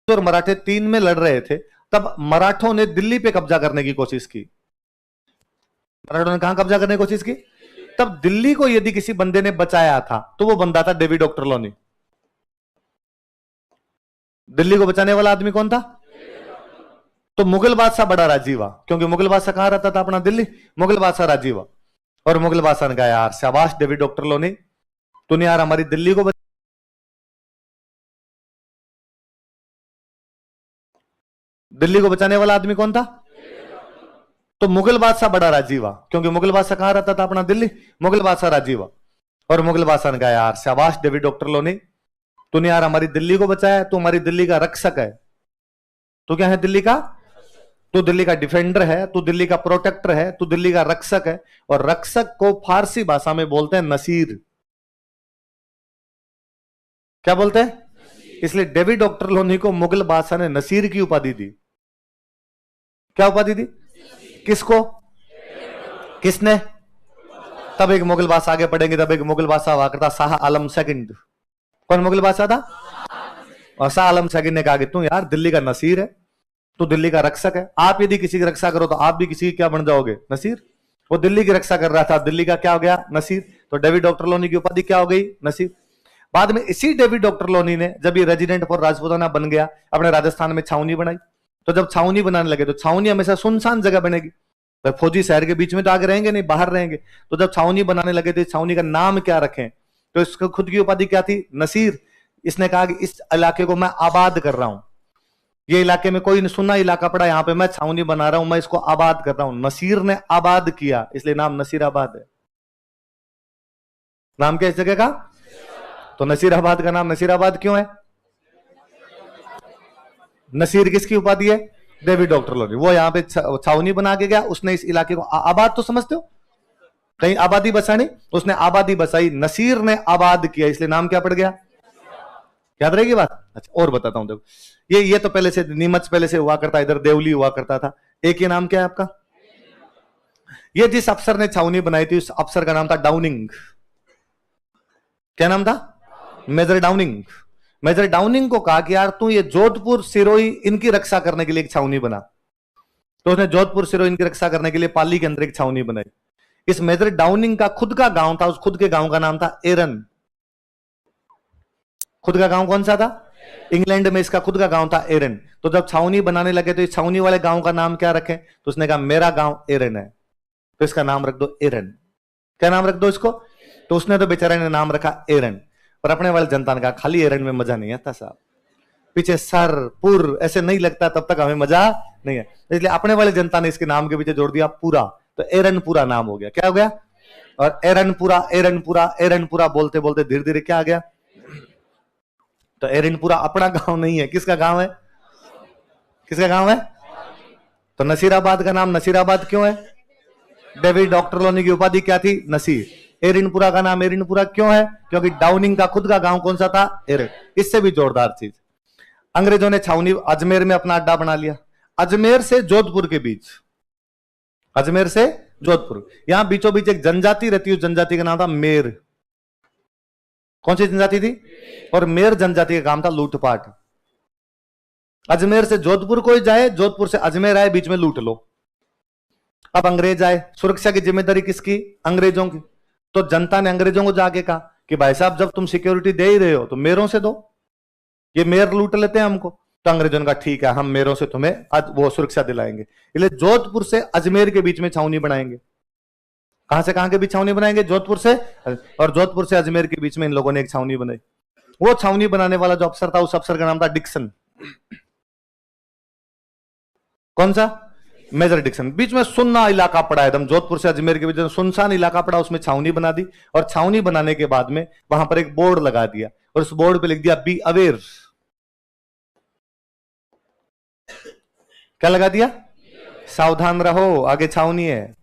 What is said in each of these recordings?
और मराठे 3 में लड़ रहे थे, तब मराठों ने दिल्ली पे कब्जा करने की कोशिश की। मराठों ने कहां कब्जा करने की कोशिश की? तब दिल्ली को यदि किसी बंदे ने बचाया था तो वो बंदा था डेविड ऑक्टरलोनी। दिल्ली को बचाने वाला आदमी कौन था? तो मुगल बादशाह बड़ा राजी हुआ, क्योंकि मुगल बादशाह कहां रहता था? अपना दिल्ली। मुगल बादशाह राजी हुआ और मुगल बादशाह ने कहा, यार शाबाश डेविड ऑक्टरलोनी, तूने यार हमारी दिल्ली को दिल्ली को बचाने वाला आदमी कौन था? तो मुगल बादशाह बड़ा राजी हुआ, क्योंकि मुगल बादशाह कहां रहता था? अपना दिल्ली। मुगल बादशाह राजी हुआ और मुगल बादशाह ने कहा, यार शाबाश डेविड ऑक्टरलोनी, तूने यार हमारी दिल्ली को बचाया, तू हमारी दिल्ली का रक्षक है। तो क्या है दिल्ली का? तू दिल्ली का डिफेंडर है, तू दिल्ली का प्रोटेक्टर है, तू दिल्ली का रक्षक है। और रक्षक को फारसी भाषा में बोलते हैं नसीर। क्या बोलते हैं? इसलिए डेविड ऑक्टरलोनी को मुगल बादशाह ने नसीर की उपाधि दी। क्या उपाधि दी? किसको? किसने? तब एक मुगल बादशाह, आगे पढ़ेंगे, तब एक मुगल बादशाह हुआ करता शाह आलम सेकंड। कौन मुगल बादशाह था? और शाह आलम सेकंड ने कहा कि तू यार दिल्ली का नसीर है, तू दिल्ली का रक्षक है, आप यदि किसी की रक्षा करो तो आप भी किसी की क्या बन जाओगे? नसीर। वो दिल्ली की रक्षा कर रहा था, दिल्ली का क्या हो गया? नसीर। तो डेविड ऑक्टरलोनी की उपाधि क्या हो गई? नसीर। बाद में इसी डेविड ऑक्टरलोनी ने जब ये रेजिडेंट फॉर राजपूताना बन गया, अपने राजस्थान में छावनी बनाई। तो जब छावनी बनाने लगे तो छावनी हमेशा सुनसान जगह बनेगी, तो फौजी शहर के बीच में तो आगे रहेंगे नहीं, बाहर रहेंगे। तो जब छावनी बनाने लगे तो छावनी का नाम क्या रखें? तो इसको खुद की उपाधि क्या थी? नसीर। इसने कहा कि इस इलाके को मैं आबाद कर रहा हूं, ये इलाके में कोई सुना इलाका पड़ा, यहां पे मैं छावनी बना रहा हूं, मैं इसको आबाद कर रहा हूं। नसीर ने आबाद किया, इसलिए नाम नसीराबाद है। नाम क्या इस जगह का? तो नसीराबाद का नाम नसीराबाद क्यों है? नसीर किसकी उपाधि है? David Ochterlony. वो यहां पे छावनी बना के गया, उसने इस इलाके को आबाद, तो समझते हो कहीं आबादी बसानी, उसने आबादी बसाई, नसीर ने आबाद किया, इसलिए नाम क्या पड़ गया? याद रहेगी बात? अच्छा और बताता हूं, देखो ये तो पहले से नीमच पहले से हुआ करता, इधर देवली हुआ करता था। एक ही नाम क्या है आपका? ये जिस अफसर ने छावनी बनाई थी उस अफसर का नाम था डाउनिंग। क्या नाम था? Major Downing. मेजर डाउनिंग को कहा कि यार तू ये जोधपुर सिरोही इनकी रक्षा करने के लिए एक छावनी बना। तो उसने जोधपुर सिरोही इनकी रक्षा करने के लिए पाली के अंदर एक छावनी बनाई। इस मेजर डाउनिंग का खुद का गांव था, उस खुद के गांव का नाम था एरन। खुद का गांव कौन सा था? इंग्लैंड में इसका खुद का गांव था एरन। तो जब छावनी बनाने लगे तो इस छावनी वाले गांव का नाम क्या रखें? तो उसने कहा मेरा गांव एरन है, तो इसका नाम रख दो एरन। क्या नाम रख दो इसको? तो उसने तो बेचारे ने नाम रखा एरन। पर अपने वाले जनता ने कहा खाली एरन में मजा नहीं आता साहब, पीछे सर पुर ऐसे नहीं लगता, तब तक हमें मजा नहीं है। इसलिए अपने वाले जनता ने इसके नाम के पीछे जोड़ दिया पूरा, तो एरन पूरा नाम हो गया। क्या हो गया? और एरनपुरा एरनपुरा एरनपुरा बोलते बोलते धीरे धीरे क्या आ गया? तो एरनपुरा अपना गांव नहीं है, किसका गांव है? किसका गांव है? तो नसीराबाद का नाम नसीराबाद क्यों है? डेविड ऑक्टरलोनी की उपाधि क्या थी? नसीर। एरनपुरा का नाम एरनपुरा क्यों है? क्योंकि डाउनिंग का खुद का गांव कौन सा था? एरन। इससे भी जोरदार चीज, अंग्रेजों ने छावनी अजमेर में अपना अड्डा बना लिया। अजमेर से जोधपुर के बीच, अजमेर से जोधपुर, यहां बीचों बीच एक जनजाति रहती है, उस जनजाति का नाम था मेर। कौन सी जनजाति थी? और मेर जनजाति का काम था लूटपाट। अजमेर से जोधपुर कोई जाए, जोधपुर से अजमेर आए, बीच में लूट लो। अब अंग्रेज आए, सुरक्षा की जिम्मेदारी किसकी? अंग्रेजों की। तो जनता ने अंग्रेजों को जाके कहा कि भाई साहब जब तुम सिक्योरिटी दे ही रहे हो तो मेरों से दो, ये मेयर लूट लेते हैं हमको। तो अंग्रेजों ने कहा ठीक है, हम मेरों से तुम्हें वो सुरक्षा दिलाएंगे। इसलिए जोधपुर से अजमेर के बीच में छावनी बनाएंगे। कहां से कहां के बीच छावनी बनाएंगे? जोधपुर से, और जोधपुर से अजमेर के बीच में इन लोगों ने एक छावनी बनाई। वो छावनी बनाने वाला जो अफसर था, उस अफसर का नाम था डिक्सन। कौन सा? Major Dixon. बीच में सुन्ना इलाका पड़ा है एकदम, जोधपुर से अजमेर के बीच में सुनसान इलाका पड़ा, उसमें छावनी बना दी। और छावनी बनाने के बाद में वहां पर एक बोर्ड लगा दिया, और उस बोर्ड पे लिख दिया बी अवेयर। क्या लगा दिया? सावधान रहो, आगे छावनी है।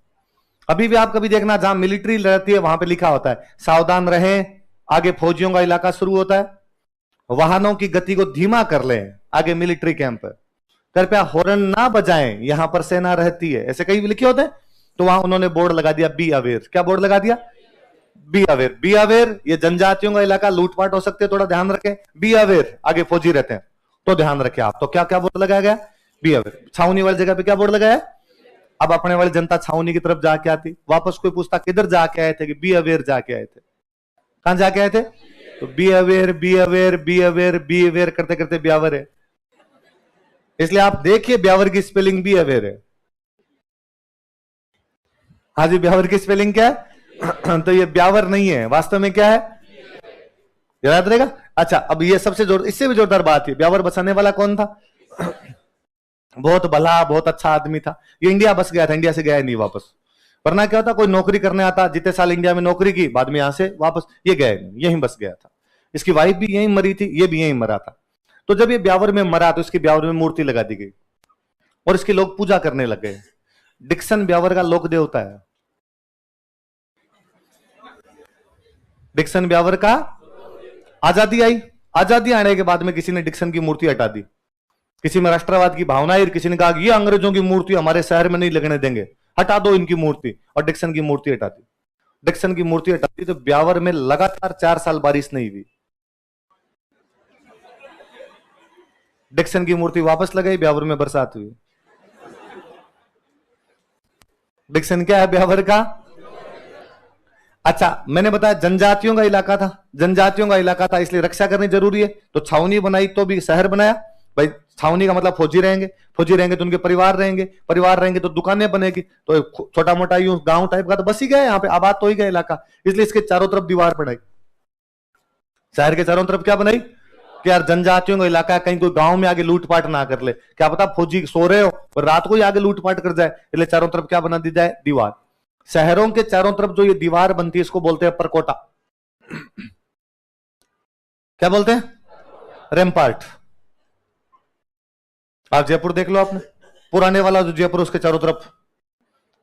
अभी भी आप कभी देखना जहां मिलिट्री रहती है वहां पे लिखा होता है सावधान रहें, आगे फौजियों का इलाका शुरू होता है, वाहनों की गति को धीमा कर लें, आगे मिलिट्री कैंप है, कृपया हॉर्न ना बजाएं, यहां पर सेना रहती है, ऐसे कहीं भी लिखे होते हैं। तो वहां उन्होंने बोर्ड लगा दिया बी अवेयर। क्या बोर्ड लगा दिया? Be aware. बी अवेयर, ये जनजातियों का इलाका, लूटपाट हो सकते है, थोड़ा ध्यान रखें। बी अवेयर, आगे फौजी रहते हैं। तो ध्यान रखें आप, तो क्या क्या बोर्ड लगाया गया, बी अवेयर। छावनी वाली जगह पे क्या बोर्ड लगाया, अब अपने वाली जनता छावनी की तरफ जाके आती, वापस कोई पूछता किधर जाके आए थे, कि बी अवेयर जाके आए थे। कहां जाके आए थे, तो be aware be aware be aware be aware करते करते ब्यावर है। इसलिए आप देखिए ब्यावर की स्पेलिंग बी अवेयर है। हाँ जी, ब्यावर की स्पेलिंग क्या है तो ये ब्यावर नहीं है, वास्तव में क्या है, याद रहेगा। अच्छा, अब ये सबसे जोर, इससे भी जोरदार बात है, ब्यावर बसाने वाला कौन था बहुत भला बहुत अच्छा आदमी था। ये इंडिया बस गया था, इंडिया से गया नहीं वापस। वरना क्या होता, कोई नौकरी करने आता, जितने साल इंडिया में नौकरी की, बाद में यहां से वापस, ये गया नहीं, यहीं बस गया था। इसकी वाइफ भी यहीं मरी थी, ये भी यहीं मरा था। तो जब ये ब्यावर में मरा तो इसकी ब्यावर में मूर्ति लगा दी गई और इसके लोग पूजा करने लग गए। डिक्सन ब्यावर का लोक देवता है। डिक्सन ब्यावर का, आजादी आई, आजादी आने के बाद में किसी ने डिक्सन की मूर्ति हटा दी। किसी में राष्ट्रवाद की भावना आई, किसी ने कहा ये अंग्रेजों की मूर्ति हमारे शहर में नहीं लगने देंगे, हटा दो इनकी मूर्ति, और डिक्सन की मूर्ति हटा दी। डिक्सन की मूर्ति हटा दी तो ब्यावर में लगातार 4 साल बारिश नहीं हुई। डिक्सन की मूर्ति वापस लगाई, ब्यावर में बरसात हुई। डिक्सन क्या है ब्यावर का। अच्छा, मैंने बताया जनजातियों का इलाका था, जनजातियों का इलाका था, इसलिए रक्षा करनी जरूरी है। तो छावनी बनाई तो भी शहर बनाया भाई। छावनी का मतलब फौजी रहेंगे, फौजी रहेंगे तो उनके परिवार रहेंगे, परिवार रहेंगे तो दुकानें बनेगी, तो छोटा मोटा यूं गांव टाइप का तो बस ही गया, यहाँ पे आबाद तो ही गया इलाका। इसलिए इसके चारों तरफ दीवार बनाई, शहर के चारों तरफ क्या बनाई कि यार जनजातियों का इलाका है, कहीं कोई गांव में आगे लूटपाट ना कर ले, क्या पता फौजी सो रहे हो और रात को ही आगे लूटपाट कर जाए, इसलिए चारों तरफ क्या बना दी जाए, दीवार। शहरों के चारों तरफ जो ये दीवार बनती है इसको बोलते हैं परकोटा। क्या बोलते हैं, रैम्पार्ट। आप जयपुर देख लो, आपने पुराने वाला जो जयपुर, उसके चारों तरफ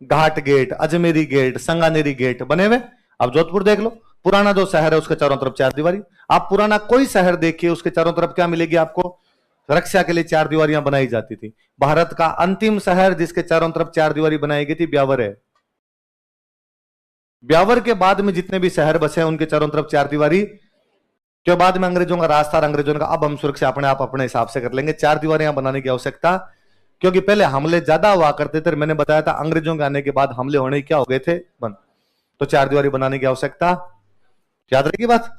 घाट गेट, अजमेरी गेट, संगानेरी गेट बने हुए। अब जोधपुर देख लो, पुराना जो शहर है उसके चारों तरफ 4 दीवारी। आप पुराना कोई शहर देखिए, उसके चारों तरफ क्या मिलेगी आपको, रक्षा के लिए 4 दीवारियां बनाई जाती थी। भारत का अंतिम शहर जिसके चारों तरफ 4 दीवारी बनाई गई थी, ब्यावर है। ब्यावर के बाद में जितने भी शहर बसे हैं उनके चारों तरफ 4 दीवारी, के बाद में अंग्रेजों का राज था, अंग्रेजों ने कहा अब हम सुरक्षा अपने आप अपने हिसाब से कर लेंगे, 4 दीवारियां बनाने की आवश्यकता, क्योंकि पहले हमले ज्यादा हुआ करते थे। मैंने बताया था अंग्रेजों के आने के बाद हमले होने क्या हो गए थे, बंद। तो 4 दीवारी बनाने की आवश्यकता, याद रहेगी बात।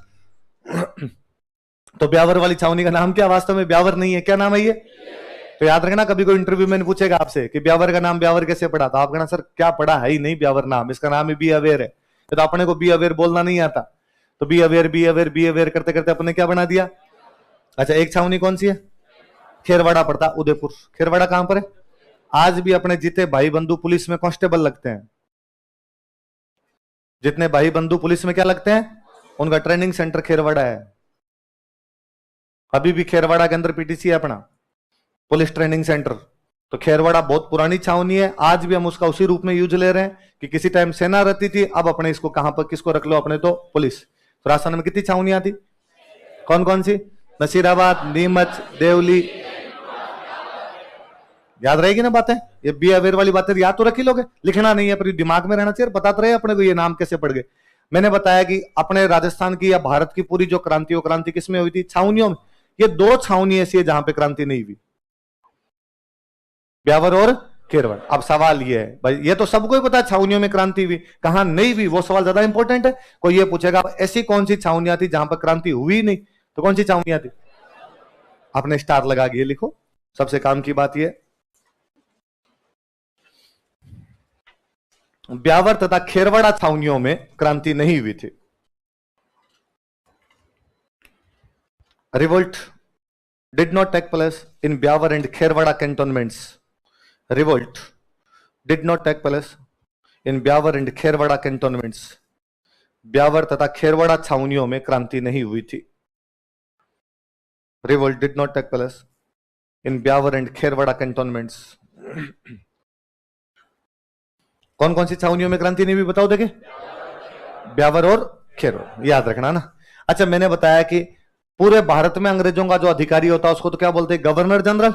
तो ब्यावर वाली छावनी का नाम क्या, वास्तव में ब्यावर नहीं है, क्या नाम है ये, तो याद रखना। कभी कोई इंटरव्यू में पूछेगा आपसे कि ब्यावर का नाम ब्यावर कैसे पड़ा, तो आप कहना सर क्या पढ़ा है ही नहीं ब्यावर नाम, इसका नाम ही बी अवेयर है। तो अपने को बी अवेयर बोलना नहीं आता, तो be aware be aware be aware करते करते अपने क्या बना दिया। अच्छा, एक छावनी कौन सी है, खेरवाड़ा पड़ता, उदयपुर। खेरवाड़ा कहां पर है, आज भी अपने जितने भाई बंधु पुलिस में कांस्टेबल लगते हैं, जितने भाई बंधु पुलिस में क्या लगते हैं, उनका ट्रेनिंग सेंटर खेरवाड़ा है। अभी भी खेरवाड़ा के अंदर पीटीसी है अपना, पुलिस ट्रेनिंग सेंटर। तो खेरवाड़ा बहुत पुरानी छावनी है, आज भी हम उसका उसी रूप में यूज ले रहे हैं कि किसी टाइम सेना रहती थी, अब अपने इसको कहां पर किसको रख लो, अपने तो पुलिस। तो राजस्थान में कितनी छावनियां थी, कौन कौन सी, नसीराबाद, नीमच, देवली। याद रहेगी ना बातें, ये बी अवेयर वाली बातें याद तो रखी लोगे, लिखना नहीं है पर दिमाग में रहना चाहिए, बताते रहे अपने को ये नाम कैसे पड़ गए। मैंने बताया कि अपने राजस्थान की या भारत की पूरी जो क्रांति, वो क्रांति किसमें हुई थी, छावनियों में। ये 2 छावनी ऐसी है जहां पे क्रांति नहीं हुई, ब्यावर और खेरवाड़। अब सवाल ये है भाई, ये तो सबको ही पता है छावनियों में क्रांति हुई, कहां नहीं हुई, वो सवाल ज्यादा इंपॉर्टेंट है। कोई ये पूछेगा ऐसी कौन सी छावनियां थी जहां पर क्रांति हुई नहीं, तो कौन सी छावनियां थी, आपने स्टार लगा के लिखो, सबसे काम की बात ये। ब्यावर तथा खेरवाड़ा छावनियों में क्रांति नहीं हुई थी। Revolt did not take place in Beawar and Kherwara cantonments. Revolt did not take place in Beawar and Kherwara cantonments. Beawar तथा खेरवाड़ा छावनियों में क्रांति नहीं हुई थी। Revolt did not take place in Beawar and Kherwara cantonments. कौन कौन सी छावनियों में क्रांति नहीं हुई बताओ, देखे, ब्यावर और खेरवाड़ा, याद रखना ना। अच्छा, मैंने बताया कि पूरे भारत में अंग्रेजों का जो अधिकारी होता है उसको तो क्या बोलते हैं, गवर्नर जनरल।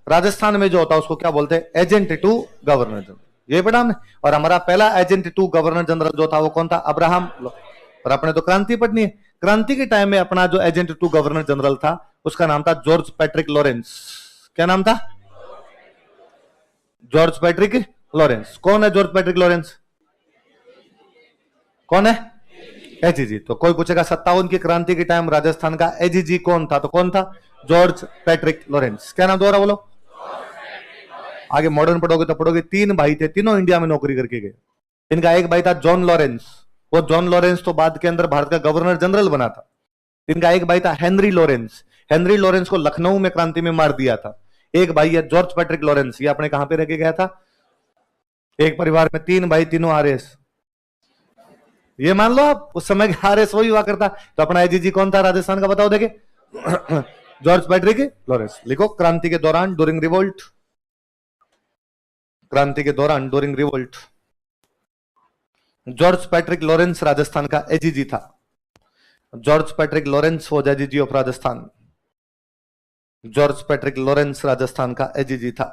राजस्थान में जो होता है उसको क्या बोलते हैं, एजेंट टू गवर्नर जनरल। ये पढ़ा हमने। और हमारा पहला एजेंट टू गवर्नर जनरल जो था वो कौन था, अब्राहम। और अपने तो क्रांति पढ़नी है। क्रांति के टाइम में अपना जो एजेंट टू गवर्नर जनरल था उसका नाम था जॉर्ज पैट्रिक लॉरेंस। क्या नाम था? George Patrick Lawrence. कौन है जॉर्ज पैट्रिक लॉरेंस? कौन है? एजीजी। तो कोई पूछेगा 57 की क्रांति के टाइम राजस्थान का एजीजी कौन था, तो कौन था? George Patrick Lawrence. क्या नाम दोबारा बोलो? आगे मॉडर्न पढ़ोगे तो पढ़ोगे, 3 भाई थे, तीनों इंडिया में नौकरी करके गए। इनका एक भाई था जॉन लॉरेंस, वो जॉन लॉरेंस तो बाद के अंदर भारत का गवर्नर जनरल बना था। इनका एक भाई था हेनरी लॉरेंस, हेनरी लॉरेंस को लखनऊ में क्रांति में मार दिया था। एक भाई है जॉर्ज पैट्रिक लॉरेंस, ये अपने कहां पे रह के गया था? एक परिवार में 3 भाई, तीनों आरएस। ये मान लो आप उस समय आरएस वही हुआ करता। तो अपना एजीजी कौन था राजस्थान का, बताओ देखे? George Patrick Lawrence. लिखो, क्रांति के दौरान ड्यूरिंग रिवोल्ट, क्रांति के दौरान during revolt George Patrick Lawrence Rajasthan का एजीजी था। George Patrick Lawrence was AGG of Rajasthan. George Patrick Lawrence Rajasthan का एजीजी था।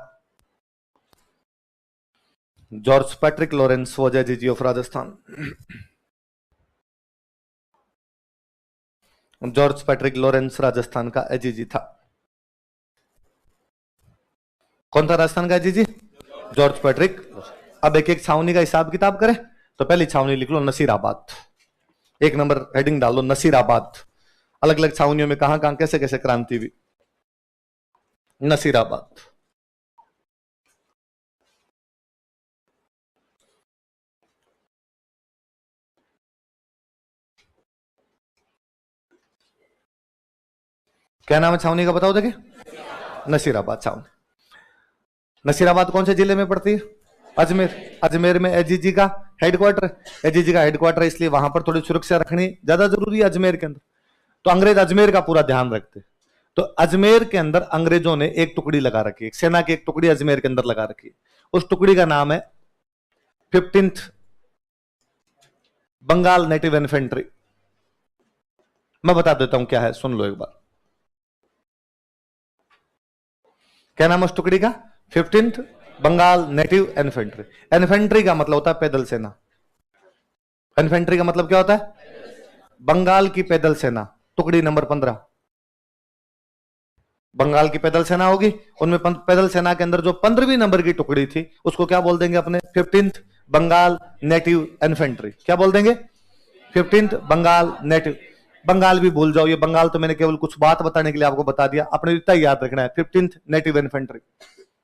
George Patrick Lawrence was AGG of Rajasthan. George Patrick Lawrence Rajasthan का एजीजी था। कौन था राजस्थान का एजीजी? George Patrick. अब एक एक छावनी का हिसाब किताब करें तो पहली छावनी लिख लो नसीराबाद, 1 नंबर हेडिंग डाल लो नसीराबाद। अलग अलग छावनियों में कहां कहां कैसे कैसे क्रांति हुई। नसीराबाद। क्या नाम है छावनी का, बताओ देखे? नसीराबाद छावनी। नसीराबाद कौन से जिले में पड़ती है? अजमेर। अजमेर में एजीजी का हेडक्वार्टर, एजीजी का हेडक्वार्टर, इसलिए वहां पर थोड़ी सुरक्षा रखनी ज्यादा जरूरी है अजमेर के अंदर। तो अंग्रेज अजमेर का पूरा ध्यान रखते। तो अजमेर के अंदर अंग्रेजों ने एक टुकड़ी लगा रखी है, सेना की एक टुकड़ी अजमेर के अंदर लगा रखी है। उस टुकड़ी का नाम है 15th बंगाल नेटिव इन्फेंट्री। मैं बता देता हूं क्या है, सुन लो एक बार। क्या नाम है उस टुकड़ी का? 15th Bengal native infantry. Infantry का मतलब होता है पैदल सेना। इन्फेंट्री का मतलब क्या होता है? बंगाल की पैदल सेना, टुकड़ी नंबर 15। बंगाल की पैदल सेना होगी, उनमें पैदल सेना के अंदर जो 15वीं नंबर की टुकड़ी थी उसको क्या बोल देंगे अपने? 15th Bengal native infantry. क्या बोल देंगे? 15th Bengal native. बंगाल भी भूल जाओ, ये बंगाल तो मैंने केवल कुछ बात बताने के लिए आपको बता दिया, अपने इतना याद रखना है। 15th नेटिव इन्फेंट्री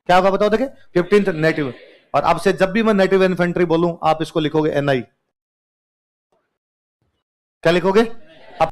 क्या होगा बताओ देखे? 15th native. और अब से जब भी मैं नेटिव इन्फेंट्री बोलूं आप इसको लिखोगे एनआई। क्या लिखोगे?